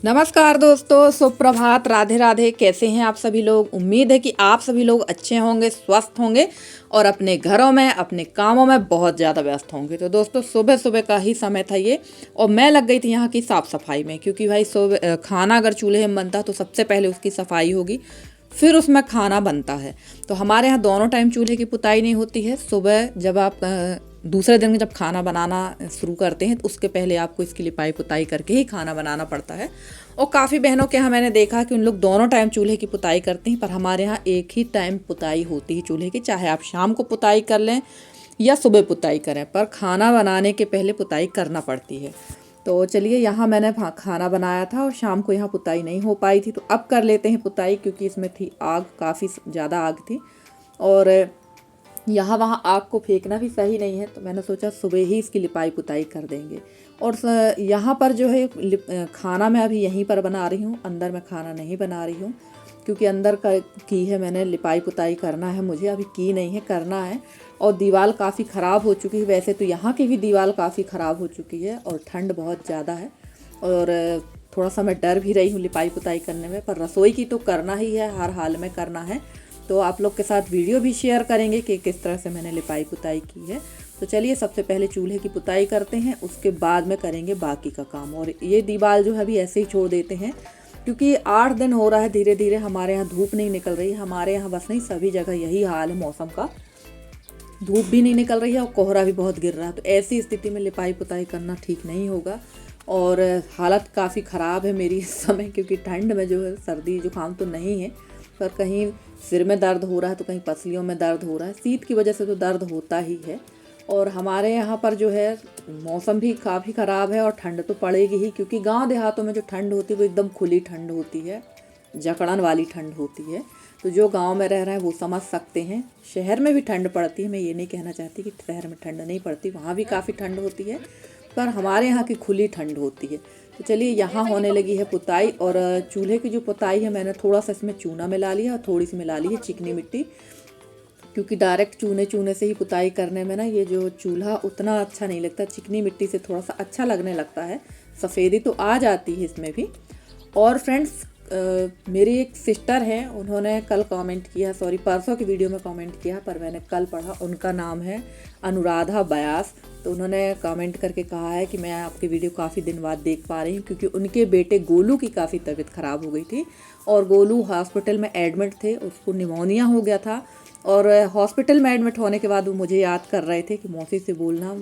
नमस्कार दोस्तों, सुप्रभात, राधे राधे। कैसे हैं आप सभी लोग। उम्मीद है कि आप सभी लोग अच्छे होंगे, स्वस्थ होंगे और अपने घरों में, अपने कामों में बहुत ज़्यादा व्यस्त होंगे। तो दोस्तों, सुबह सुबह का ही समय था ये और मैं लग गई थी यहाँ की साफ़ सफाई में, क्योंकि भाई सुबह खाना अगर चूल्हे में बनता तो सबसे पहले उसकी सफाई होगी, फिर उसमें खाना बनता है। तो हमारे यहाँ दोनों टाइम चूल्हे की पुताई नहीं होती है। सुबह जब आप दूसरे दिन जब खाना बनाना शुरू करते हैं तो उसके पहले आपको इसकी लिपाई पुताई करके ही खाना बनाना पड़ता है। और काफ़ी बहनों के यहाँ मैंने देखा कि उन लोग दोनों टाइम चूल्हे की पुताई करती हैं, पर हमारे यहाँ एक ही टाइम पुताई होती है चूल्हे की। चाहे आप शाम को पुताई कर लें या सुबह पुताई करें, पर खाना बनाने के पहले पुताई करना पड़ती है। तो चलिए, यहाँ मैंने खाना बनाया था और शाम को यहाँ पुताई नहीं हो पाई थी, तो अब कर लेते हैं पुताई, क्योंकि इसमें थी आग, काफ़ी ज़्यादा आग थी और यहाँ वहाँ आग को फेंकना भी सही नहीं है। तो मैंने सोचा सुबह ही इसकी लिपाई पुताई कर देंगे। और यहाँ पर जो है खाना मैं अभी यहीं पर बना रही हूँ, अंदर मैं खाना नहीं बना रही हूँ, क्योंकि अंदर का की है मैंने लिपाई पुताई करना है मुझे, अभी की नहीं है, करना है। और दीवार काफ़ी ख़राब हो चुकी है। वैसे तो यहाँ की भी दीवार काफ़ी ख़राब हो चुकी है और ठंड बहुत ज़्यादा है और थोड़ा सा मैं डर भी रही हूँ लिपाई पुताई करने में। पर रसोई की तो करना ही है, हर हाल में करना है। तो आप लोग के साथ वीडियो भी शेयर करेंगे कि किस तरह से मैंने लिपाई पुताई की है। तो चलिए, सबसे पहले चूल्हे की पुताई करते हैं, उसके बाद में करेंगे बाकी का काम। और ये दीवार जो है अभी ऐसे ही छोड़ देते हैं, क्योंकि 8 दिन हो रहा है धीरे धीरे हमारे यहाँ धूप नहीं निकल रही है। हमारे यहाँ बस नहीं, सभी जगह यही हाल है मौसम का, धूप भी नहीं निकल रही है और कोहरा भी बहुत गिर रहा है। तो ऐसी स्थिति में लिपाई पुताई करना ठीक नहीं होगा और हालत काफ़ी ख़राब है मेरी इस समय, क्योंकि ठंड में जो है सर्दी जुकाम तो नहीं है, पर कहीं सिर में दर्द हो रहा है तो कहीं पसलियों में दर्द हो रहा है। शीत की वजह से तो दर्द होता ही है। और हमारे यहाँ पर जो है मौसम भी काफ़ी ख़राब है और ठंड तो पड़ेगी ही, क्योंकि गांव देहातों में जो ठंड होती है वो एकदम खुली ठंड होती है, जकड़न वाली ठंड होती है। तो जो गांव में रह रहे हैं वो समझ सकते हैं। शहर में भी ठंड पड़ती है, मैं ये नहीं कहना चाहती कि शहर में ठंड नहीं पड़ती, वहाँ भी काफ़ी ठंड होती है, पर हमारे यहाँ की खुली ठंड होती है। तो चलिए, यहाँ होने लगी है पुताई। और चूल्हे की जो पुताई है मैंने थोड़ा सा इसमें चूना मिला लिया और थोड़ी सी मिला ली है चिकनी मिट्टी, क्योंकि डायरेक्ट चूने से ही पुताई करने में ना ये जो चूल्हा उतना अच्छा नहीं लगता। चिकनी मिट्टी से थोड़ा सा अच्छा लगने लगता है, सफ़ेदी तो आ जाती है इसमें भी। और फ्रेंड्स, मेरी एक सिस्टर हैं, उन्होंने कल कमेंट किया, सॉरी परसों की वीडियो में कमेंट किया, पर मैंने कल पढ़ा। उनका नाम है अनुराधा बयास। तो उन्होंने कमेंट करके कहा है कि मैं आपकी वीडियो काफ़ी दिन बाद देख पा रही हूँ, क्योंकि उनके बेटे गोलू की काफ़ी तबीयत ख़राब हो गई थी और गोलू हॉस्पिटल में एडमिट थे, उसको निमोनिया हो गया था। और हॉस्पिटल में एडमिट होने के बाद वो मुझे याद कर रहे थे कि मौसी से बोलना,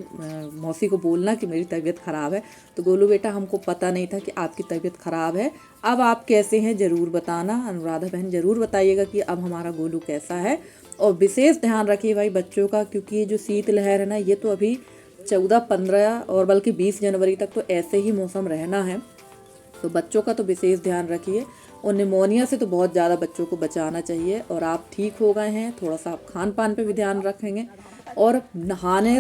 मौसी को बोलना कि मेरी तबीयत ख़राब है। तो गोलू बेटा, हमको पता नहीं था कि आपकी तबीयत ख़राब है, अब आप कैसे हैं ज़रूर बताना। अनुराधा बहन ज़रूर बताइएगा कि अब हमारा गोलू कैसा है। और विशेष ध्यान रखिए भाई बच्चों का, क्योंकि ये जो शीतलहर है ना, ये तो अभी 14, 15 और बल्कि 20 जनवरी तक तो ऐसे ही मौसम रहना है। तो बच्चों का तो विशेष ध्यान रखिए। और निमोनिया से तो बहुत ज़्यादा बच्चों को बचाना चाहिए। और आप ठीक हो गए हैं, थोड़ा सा आप खान पान पे भी ध्यान रखेंगे। और नहाने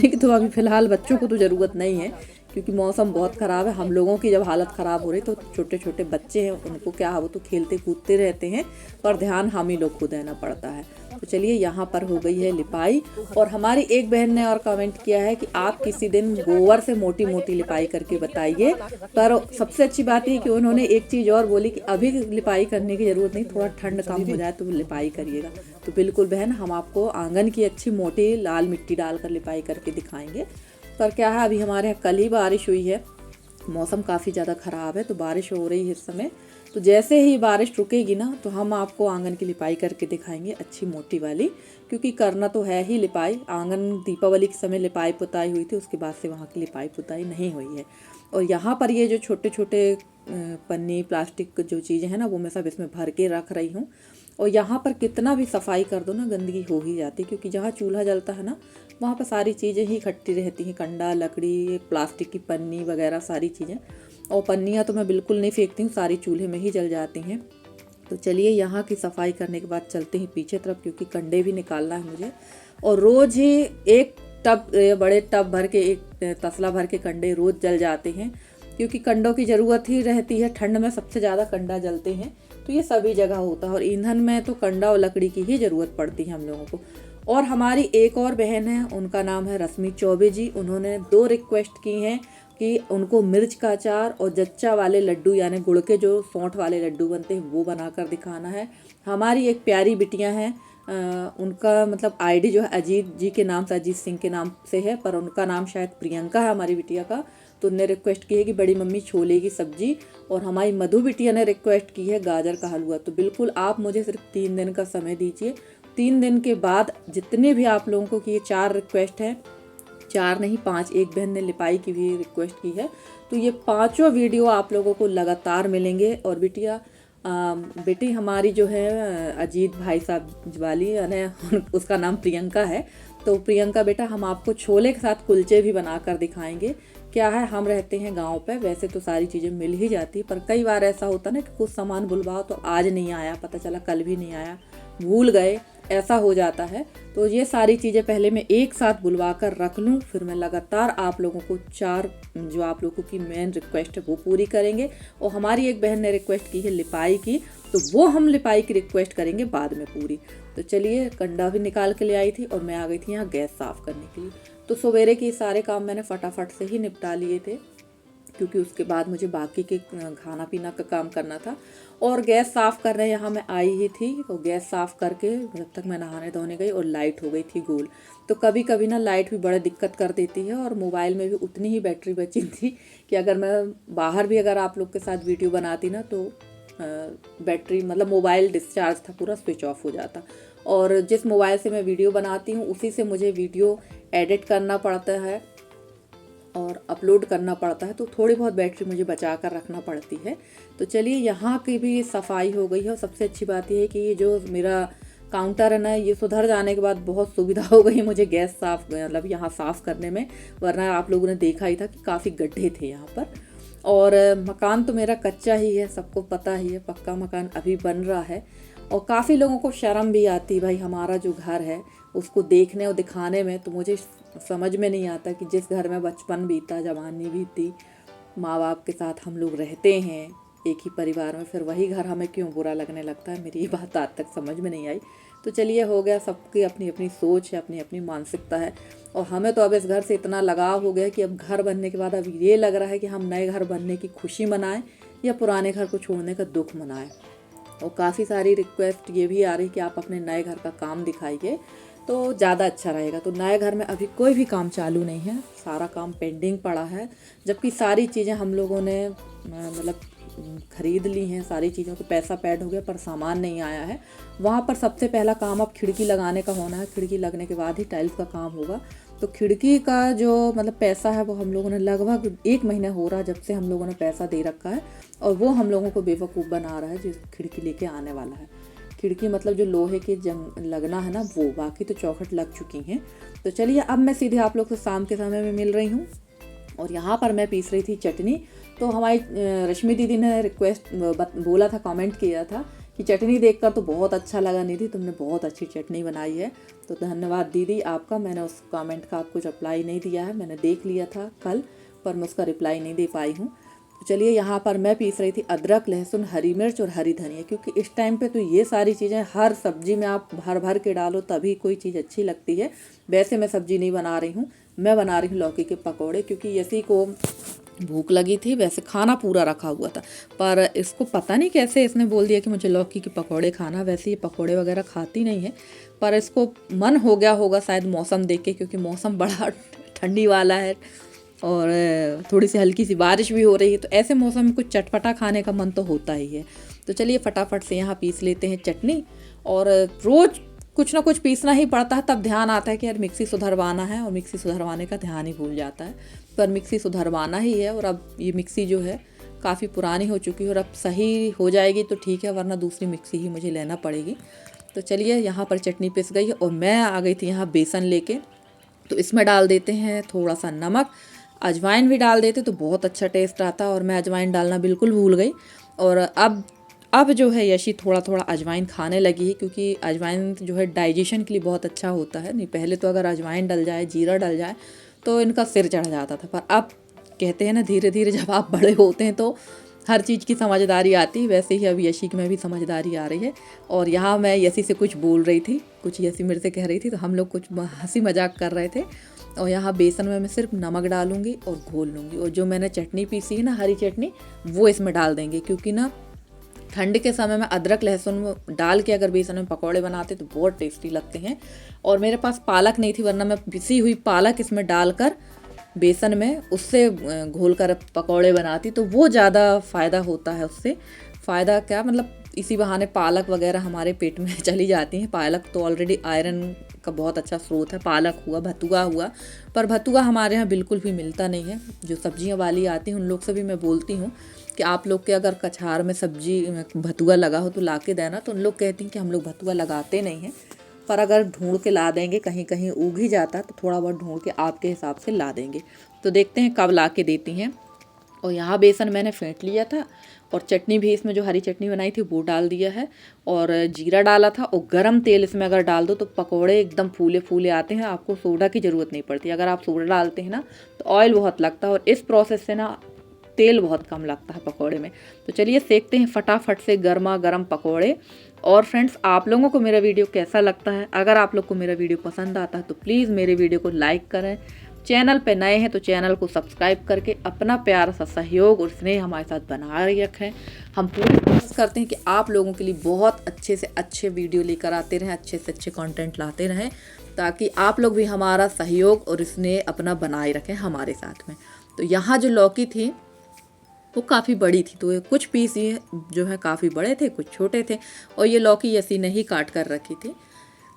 की तो अभी फ़िलहाल बच्चों को तो ज़रूरत नहीं है, क्योंकि मौसम बहुत ख़राब है। हम लोगों की जब हालत ख़राब हो रही तो छोटे छोटे बच्चे हैं, उनको क्या है, वो तो खेलते कूदते रहते हैं, पर ध्यान हम ही लोग को देना पड़ता है। तो चलिए, यहाँ पर हो गई है लिपाई। और हमारी एक बहन ने और कमेंट किया है कि आप किसी दिन गोबर से मोटी मोटी लिपाई करके बताइए। पर सबसे अच्छी बात है कि उन्होंने एक चीज़ और बोली कि अभी लिपाई करने की ज़रूरत नहीं, थोड़ा ठंड कम हो जाए तो लिपाई करिएगा। तो बिल्कुल बहन, हम आपको आंगन की अच्छी मोटी लाल मिट्टी डालकर लिपाई करके दिखाएंगे। पर क्या है, अभी हमारे यहाँ कल ही बारिश हुई है, मौसम काफ़ी ज़्यादा ख़राब है, तो बारिश हो रही है इस समय। तो जैसे ही बारिश रुकेगी ना, तो हम आपको आंगन की लिपाई करके दिखाएंगे, अच्छी मोटी वाली, क्योंकि करना तो है ही लिपाई। आंगन दीपावली के समय लिपाई पुताई हुई थी, उसके बाद से वहाँ की लिपाई पुताई नहीं हुई है। और यहाँ पर ये जो छोटे छोटे पन्नी प्लास्टिक जो चीज़ें हैं ना, वो मैं सब इसमें भर के रख रही हूँ। और यहाँ पर कितना भी सफाई कर दो ना, गंदगी हो ही जाती, क्योंकि जहाँ चूल्हा जलता है ना, वहाँ पर सारी चीज़ें ही इकट्ठी रहती हैं, कंडा, लकड़ी, प्लास्टिक की पन्नी वगैरह सारी चीज़ें। और पन्नियाँ तो मैं बिल्कुल नहीं फेंकती हूँ, सारी चूल्हे में ही जल जाती हैं। तो चलिए, यहाँ की सफाई करने के बाद चलते हैं पीछे तरफ, क्योंकि कंडे भी निकालना है मुझे। और रोज़ ही एक टब, बड़े टब भर के, एक तसला भर के कंडे रोज़ जल जाते हैं, क्योंकि कंडों की ज़रूरत ही रहती है। ठंड में सबसे ज़्यादा कंडा जलते हैं, तो ये सभी जगह होता है। और ईंधन में तो कंडा और लकड़ी की ही ज़रूरत पड़ती है हम लोगों को। और हमारी एक और बहन है, उनका नाम है रश्मि चौबे जी। उन्होंने 2 रिक्वेस्ट की हैं कि उनको मिर्च का अचार और जच्चा वाले लड्डू यानी गुड़ के जो सौंठ वाले लड्डू बनते हैं वो बनाकर दिखाना है। हमारी एक प्यारी बिटियां हैं, उनका मतलब आईडी जो है अजीत जी के नाम से, अजीत सिंह के नाम से है, पर उनका नाम शायद प्रियंका है हमारी बिटिया का। तो उनने रिक्वेस्ट की है कि बड़ी मम्मी छोले की सब्जी, और हमारी मधु बिटिया ने रिक्वेस्ट की है गाजर का हलवा। तो बिल्कुल आप मुझे सिर्फ 3 दिन का समय दीजिए। 3 दिन के बाद जितने भी आप लोगों को कि ये 4 रिक्वेस्ट हैं, 4 नहीं 5, एक बहन ने लिपाई की भी रिक्वेस्ट की है, तो ये 5 वीडियो आप लोगों को लगातार मिलेंगे। और बिटिया बेटी हमारी जो है अजीत भाई साहब वाली यानी उसका नाम प्रियंका है। तो प्रियंका बेटा, हम आपको छोले के साथ कुलचे भी बनाकर दिखाएंगे। क्या है, हम रहते हैं गांव पे, वैसे तो सारी चीज़ें मिल ही जाती, पर कई बार ऐसा होता ना कि कुछ सामान बुलवाओ तो आज नहीं आया, पता चला कल भी नहीं आया, भूल गए, ऐसा हो जाता है। तो ये सारी चीज़ें पहले मैं एक साथ बुलवा कर रख लूँ, फिर मैं लगातार आप लोगों को 4 जो आप लोगों की मेन रिक्वेस्ट है वो पूरी करेंगे। और हमारी एक बहन ने रिक्वेस्ट की है लिपाई की, तो वो हम लिपाई की रिक्वेस्ट करेंगे बाद में पूरी। तो चलिए, कंडा भी निकाल के ले आई थी और मैं आ गई थी यहाँ गैस साफ़ करने के लिए। तो सवेरे के सारे काम मैंने फटाफट से ही निपटा लिए थे, क्योंकि उसके बाद मुझे बाकी के खाना पीना का काम करना था। और गैस साफ़ करने यहाँ मैं आई ही थी, तो गैस साफ़ करके जब तक मैं नहाने धोने गई और लाइट हो गई थी गोल। तो कभी कभी ना लाइट भी बड़ा दिक्कत कर देती है, और मोबाइल में भी उतनी ही बैटरी बची थी कि अगर मैं बाहर भी अगर आप लोग के साथ वीडियो बनाती ना तो बैटरी मतलब मोबाइल डिस्चार्ज था, पूरा स्विच ऑफ हो जाता। और जिस मोबाइल से मैं वीडियो बनाती हूँ उसी से मुझे वीडियो एडिट करना पड़ता है और अपलोड करना पड़ता है, तो थोड़ी बहुत बैटरी मुझे बचा कर रखना पड़ती है। तो चलिए, यहाँ की भी सफाई हो गई है। और सबसे अच्छी बात यह है कि ये जो मेरा काउंटर है ना, ये सुधर जाने के बाद बहुत सुविधा हो गई मुझे गैस साफ मतलब यहाँ साफ़ करने में, वरना आप लोगों ने देखा ही था कि काफ़ी गड्ढे थे यहाँ पर। और मकान तो मेरा कच्चा ही है, सबको पता ही है, पक्का मकान अभी बन रहा है। और काफ़ी लोगों को शर्म भी आती, भाई हमारा जो घर है उसको देखने और दिखाने में। तो मुझे समझ में नहीं आता कि जिस घर में बचपन बीता, जवानी बीती, माँ बाप के साथ हम लोग रहते हैं एक ही परिवार में, फिर वही घर हमें क्यों बुरा लगने लगता है। मेरी ये बात आज तक समझ में नहीं आई। तो चलिए, हो गया, सबकी अपनी अपनी सोच है, अपनी अपनी मानसिकता है। और हमें तो अब इस घर से इतना लगाव हो गया कि अब घर बनने के बाद अब ये लग रहा है कि हम नए घर बनने की खुशी मनाएं या पुराने घर को छोड़ने का दुख मनाएं। और काफ़ी सारी रिक्वेस्ट ये भी आ रही कि आप अपने नए घर का काम दिखाइए तो ज़्यादा अच्छा रहेगा। तो नए घर में अभी कोई भी काम चालू नहीं है, सारा काम पेंडिंग पड़ा है, जबकि सारी चीज़ें हम लोगों ने मतलब खरीद ली हैं, सारी चीज़ों को पैसा पेड हो गया, पर सामान नहीं आया है। वहाँ पर सबसे पहला काम अब खिड़की लगाने का होना है, खिड़की लगने के बाद ही टाइल्स का काम होगा। तो खिड़की का जो मतलब पैसा है वो हम लोगों ने लगभग 1 महीना हो रहा है जब से हम लोगों ने पैसा दे रखा है, और वो हम लोगों को बेवकूफ़ बना रहा है जो खिड़की लेके आने वाला है। खिड़की मतलब जो लोहे के जंग लगना है ना वो, बाकी तो चौखट लग चुकी हैं। तो चलिए, अब मैं सीधे आप लोग से शाम के समय में मिल रही हूँ। और यहाँ पर मैं पीस रही थी चटनी। तो हमारी रश्मि दीदी ने रिक्वेस्ट बोला था, कमेंट किया था कि चटनी देखकर तो बहुत अच्छा लगा निधि, तुमने बहुत अच्छी चटनी बनाई है। तो धन्यवाद दीदी आपका। मैंने उस कमेंट का कुछ रिप्लाई नहीं दिया है, मैंने देख लिया था कल, पर मैं उसका रिप्लाई नहीं दे पाई हूँ। तो चलिए, यहाँ पर मैं पीस रही थी अदरक, लहसुन, हरी मिर्च और हरी धनिया, क्योंकि इस टाइम पे तो ये सारी चीज़ें हर सब्जी में आप भर भर के डालो तभी कोई चीज़ अच्छी लगती है। वैसे मैं सब्जी नहीं बना रही हूँ, मैं बना रही हूँ लौकी के पकौड़े, क्योंकि यसी को भूख लगी थी। वैसे खाना पूरा रखा हुआ था, पर इसको पता नहीं कैसे इसने बोल दिया कि मुझे लौकी के पकौड़े खाना। वैसे ये पकौड़े वगैरह खाती नहीं है, पर इसको मन हो गया होगा शायद मौसम देख के, क्योंकि मौसम बड़ा ठंडी वाला है और थोड़ी सी हल्की सी बारिश भी हो रही है। तो ऐसे मौसम में कुछ चटपटा खाने का मन तो होता ही है। तो चलिए, फटाफट से यहाँ पीस लेते हैं चटनी। और रोज़ कुछ ना कुछ पीसना ही पड़ता है, तब ध्यान आता है कि यार मिक्सी सुधरवाना है, और मिक्सी सुधरवाने का ध्यान ही भूल जाता है। पर मिक्सी सुधरवाना ही है। और अब ये मिक्सी जो है काफ़ी पुरानी हो चुकी है, और अब सही हो जाएगी तो ठीक है, वरना दूसरी मिक्सी ही मुझे लेना पड़ेगी। तो चलिए, यहाँ पर चटनी पिस गई है और मैं आ गई थी यहाँ बेसन लेके। तो इसमें डाल देते हैं थोड़ा सा नमक, अजवाइन भी डाल देते तो बहुत अच्छा टेस्ट आता, और मैं अजवाइन डालना बिल्कुल भूल गई। और अब जो है यशी थोड़ा थोड़ा अजवाइन खाने लगी है, क्योंकि अजवाइन जो है डाइजेशन के लिए बहुत अच्छा होता है। नहीं पहले तो अगर अजवाइन डल जाए, जीरा डल जाए तो इनका सिर चढ़ जाता था, पर अब कहते हैं ना धीरे धीरे जब आप बड़े होते हैं तो हर चीज़ की समझदारी आती है। वैसे ही अब यशी में भी समझदारी आ रही है। और यहाँ मैं यशी से कुछ बोल रही थी, कुछ यशी मेरे से कह रही थी, तो हम लोग कुछ हंसी मजाक कर रहे थे। और यहाँ बेसन में मैं सिर्फ नमक डालूंगी और घोल लूँगी। और जो मैंने चटनी पीसी है ना, हरी चटनी, वो इसमें डाल देंगे, क्योंकि ना ठंड के समय में अदरक लहसुन डाल के अगर बेसन में पकौड़े बनाते तो बहुत टेस्टी लगते हैं। और मेरे पास पालक नहीं थी, वरना मैं पिसी हुई पालक इसमें डालकर बेसन में उससे घोल कर पकौड़े बनाती, तो वो ज़्यादा फ़ायदा होता है। उससे फ़ायदा क्या, मतलब इसी बहाने पालक वगैरह हमारे पेट में चली जाती हैं। पालक तो ऑलरेडी आयरन का बहुत अच्छा स्रोत है, पालक हुआ, भतुआ हुआ। पर भतुआ हमारे यहाँ बिल्कुल भी मिलता नहीं है। जो सब्जियाँ वाली आती हैं उन लोग से भी मैं बोलती हूँ कि आप लोग के अगर कछार में सब्जी भतुआ लगा हो तो ला के देना, तो उन लोग कहती हैं कि हम लोग भतुआ लगाते नहीं हैं। पर अगर ढूंढ के ला देंगे, कहीं कहीं उग ही जाता है, तो थोड़ा बहुत ढूंढ के आपके हिसाब से ला देंगे। तो देखते हैं कब ला के देती हैं। और यहाँ बेसन मैंने फेंट लिया था और चटनी भी इसमें जो हरी चटनी बनाई थी वो डाल दिया है और जीरा डाला था। और गरम तेल इसमें अगर डाल दो तो पकोड़े एकदम फूले फूले आते हैं, आपको सोडा की ज़रूरत नहीं पड़ती। अगर आप सोडा डालते हैं ना तो ऑयल बहुत लगता है, और इस प्रोसेस से ना तेल बहुत कम लगता है पकोड़े में। तो चलिए सेकते हैं फटाफट से गर्मा गर्म पकोड़े। और फ्रेंड्स, आप लोगों को मेरा वीडियो कैसा लगता है? अगर आप लोग को मेरा वीडियो पसंद आता है तो प्लीज़ मेरे वीडियो को लाइक करें। चैनल पे नए हैं तो चैनल को सब्सक्राइब करके अपना प्यारा सा सहयोग और स्नेह हमारे साथ बनाए रखें। हम पूरी कोशिश करते हैं कि आप लोगों के लिए बहुत अच्छे से अच्छे वीडियो लेकर आते रहें, अच्छे से अच्छे कंटेंट लाते रहें, ताकि आप लोग भी हमारा सहयोग और स्नेह अपना बनाए रखें हमारे साथ में। तो यहाँ जो लौकी थी वो काफ़ी बड़ी थी, तो कुछ पीस ये जो है काफ़ी बड़े थे, कुछ छोटे थे। और ये लौकी ऐसी नहीं काट कर रखी थी।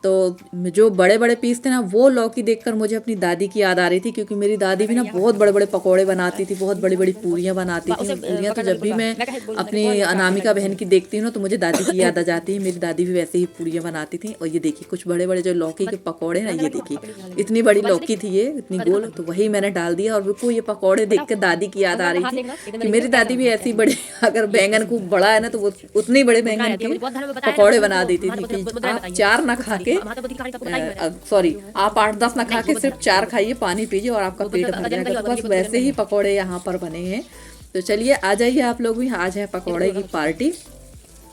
तो जो बड़े बड़े पीस थे ना, वो लौकी देखकर मुझे अपनी दादी की याद आ रही थी, क्योंकि मेरी दादी भी ना बहुत बड़े बड़े पकोड़े बनाती थी, बहुत बड़ी बड़ी पूरियाँ बनाती थी। पूरियाँ तो जब भी मैं अपनी अनामिका बहन की देखती हूँ ना तो मुझे दादी की याद आ जाती है। मेरी दादी भी वैसे ही पूरियाँ बनाती थी। और ये देखिए कुछ बड़े बड़े जो लौकी के पकौड़े ना, ये देखिए इतनी बड़ी लौकी थी, ये इतनी गोल, तो वही मैंने डाल दिया। और वो ये पकौड़े देख कर दादी की याद आ रही थी कि मेरी दादी भी ऐसी बड़ी, अगर बैंगन खूब बड़ा है ना तो वो उतनी बड़े बैंगन के पकौड़े बना देती थी कि आप 4 ना खा के, सॉरी, आप 8-10 ना खा के सिर्फ 4 खाइए, पानी पीजिए और आपका पेट भर जाएगा। तो बस वैसे ही पकौड़े यहाँ पर बने हैं। तो चलिए आ जाइए आप लोग भी, आज है पकौड़े की पार्टी।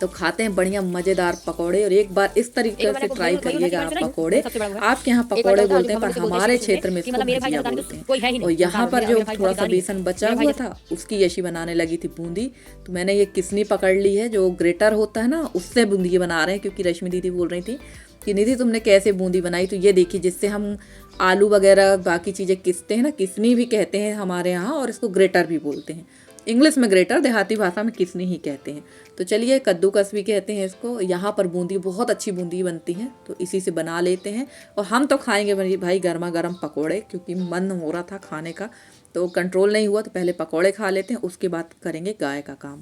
तो खाते हैं बढ़िया मज़ेदार पकौड़े। और एक बार इस तरीके से ट्राई करिएगा आप पकौड़े। आपके यहाँ पकौड़े बोलते हैं, पर हमारे क्षेत्र में इसको भजिया बोलते हैं। और यहाँ पर जो थोड़ा सा बेसन बचा हुआ था उसकी यशी बनाने लगी थी बूंदी। तो मैंने ये किसनी पकड़ ली है, जो ग्रेटर होता है ना, उससे बूंदी बना रहे हैं, क्योंकि रश्मि दीदी बोल रही थी कि निधि तुमने कैसे बूंदी बनाई। तो ये देखिए, जिससे हम आलू वगैरह बाकी चीज़ें किसते हैं ना, किसनी भी कहते हैं हमारे यहाँ, और इसको ग्रेटर भी बोलते हैं। इंग्लिश में ग्रेटर, देहाती भाषा में किसनी ही कहते हैं। तो चलिए कद्दूकस भी कहते हैं इसको। यहाँ पर बूंदी, बहुत अच्छी बूंदी बनती है, तो इसी से बना लेते हैं। और हम तो खाएंगे भाई गर्मा गर्म पकौड़े, क्योंकि मन हो रहा था खाने का तो कंट्रोल नहीं हुआ। तो पहले पकौड़े खा लेते हैं, उसके बाद करेंगे गाय का काम।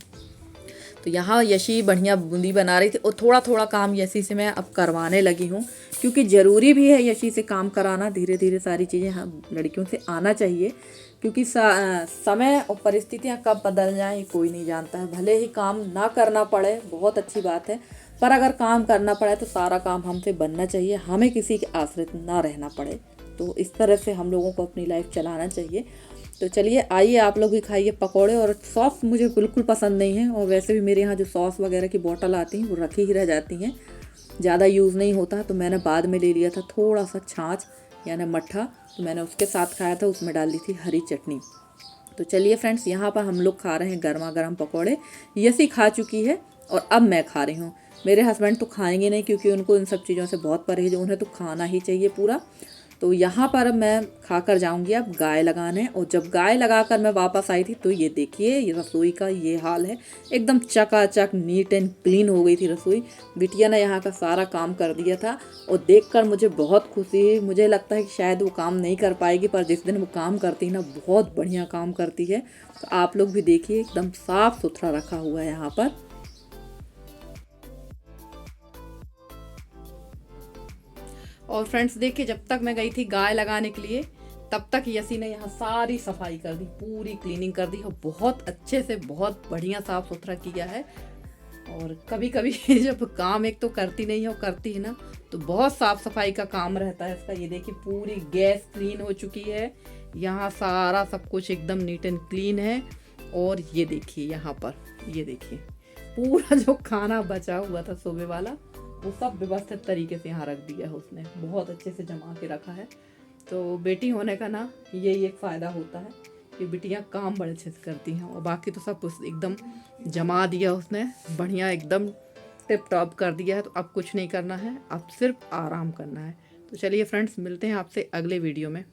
तो यहाँ यशी बढ़िया बूंदी बना रही थी, और थोड़ा थोड़ा काम यशी से मैं अब करवाने लगी हूँ, क्योंकि ज़रूरी भी है यशी से काम कराना। धीरे धीरे सारी चीज़ें हम लड़कियों से आना चाहिए, क्योंकि समय और परिस्थितियाँ कब बदल जाएं ये कोई नहीं जानता है। भले ही काम ना करना पड़े, बहुत अच्छी बात है, पर अगर काम करना पड़े तो सारा काम हमसे बनना चाहिए, हमें किसी के आश्रित ना रहना पड़े। तो इस तरह से हम लोगों को अपनी लाइफ चलाना चाहिए। तो चलिए आइए आप लोग भी खाइए पकौड़े। और सॉस मुझे बिल्कुल पसंद नहीं है, और वैसे भी मेरे यहाँ जो सॉस वगैरह की बोतल आती हैं वो रखी ही रह जाती हैं, ज़्यादा यूज़ नहीं होता। तो मैंने बाद में ले लिया था थोड़ा सा छाछ यानी मट्ठा, तो मैंने उसके साथ खाया था, उसमें डाल दी थी हरी चटनी। तो चलिए फ्रेंड्स, यहाँ पर हम लोग खा रहे हैं गर्मा गर्म पकौड़े। यसी खा चुकी है और अब मैं खा रही हूँ। मेरे हस्बैंड तो खाएंगे नहीं, क्योंकि उनको इन सब चीज़ों से बहुत परहेज, उन्हें तो खाना ही चाहिए पूरा। तो यहाँ पर मैं खाकर जाऊंगी अब गाय लगाने। और जब गाय लगाकर मैं वापस आई थी तो ये देखिए, ये रसोई का ये हाल है, एकदम चकाचक नीट एंड क्लीन हो गई थी रसोई। बिटिया ने यहाँ का सारा काम कर दिया था, और देखकर मुझे बहुत खुशी हुई। मुझे लगता है कि शायद वो काम नहीं कर पाएगी, पर जिस दिन वो काम करती है ना, बहुत बढ़िया काम करती है। तो आप लोग भी देखिए, एकदम साफ सुथरा रखा हुआ है यहाँ पर। और फ्रेंड्स देखिए, जब तक मैं गई थी गाय लगाने के लिए, तब तक यसी ने यहाँ सारी सफाई कर दी, पूरी क्लीनिंग कर दी, और बहुत अच्छे से बहुत बढ़िया साफ सुथरा किया है। और कभी कभी जब काम एक तो करती नहीं है और करती है ना, तो बहुत साफ सफाई का काम रहता है इसका। ये देखिए पूरी गैस क्लीन हो चुकी है, यहाँ सारा सब कुछ एकदम नीट एंड क्लीन है। और ये देखिए यहाँ पर, ये देखिए पूरा जो खाना बचा हुआ था सुबह वाला, वो सब व्यवस्थित तरीके से यहाँ रख दिया है उसने, बहुत अच्छे से जमा के रखा है। तो बेटी होने का ना यही एक फ़ायदा होता है कि बिटियाँ काम बड़े अच्छे से करती हैं, और बाकी तो सब कुछ एकदम जमा दिया उसने, बढ़िया एकदम टिप टॉप कर दिया है। तो अब कुछ नहीं करना है, अब सिर्फ आराम करना है। तो चलिए फ्रेंड्स, मिलते हैं आपसे अगले वीडियो में।